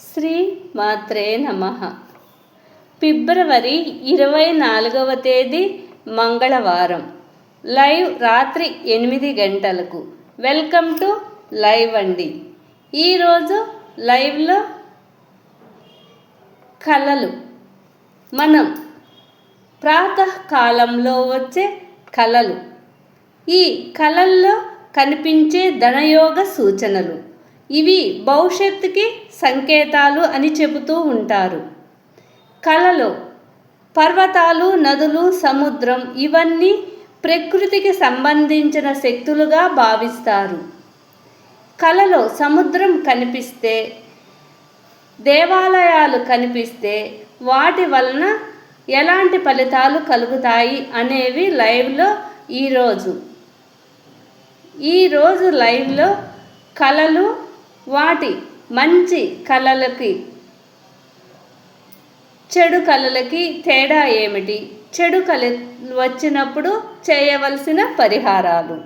శ్రీ మాత్రే నమః. ఫిబ్రవరి 24వ తేదీ మంగళవారం. లైవ్ రాత్రి 8 గంటలకు. వెల్కమ్ టు లైవ్ అండి. ఈరోజు లైవ్లో కళలు, మనం ప్రాతకాలంలో వచ్చే కళలు, ఈ కళల్లో కనిపించే ధనయోగ సూచనలు, ఇవి భవిష్యత్తుకి సంకేతాలు అని చెబుతూ ఉంటారు. కళలో పర్వతాలు, నదులు, సముద్రం ఇవన్నీ ప్రకృతికి సంబంధించిన శక్తులుగా భావిస్తారు. కళలో సముద్రం కనిపిస్తే, దేవాలయాలు కనిపిస్తే వాటి వలన ఎలాంటి ఫలితాలు కలుగుతాయి అనేవి లైవ్లో ఈరోజు లైవ్లో కళలు, వాటి మంచి కళలకి చెడు కళలకి తేడా ఏమిటి, చెడు కళ వచ్చినప్పుడు చేయవలసిన పరిహారాలు.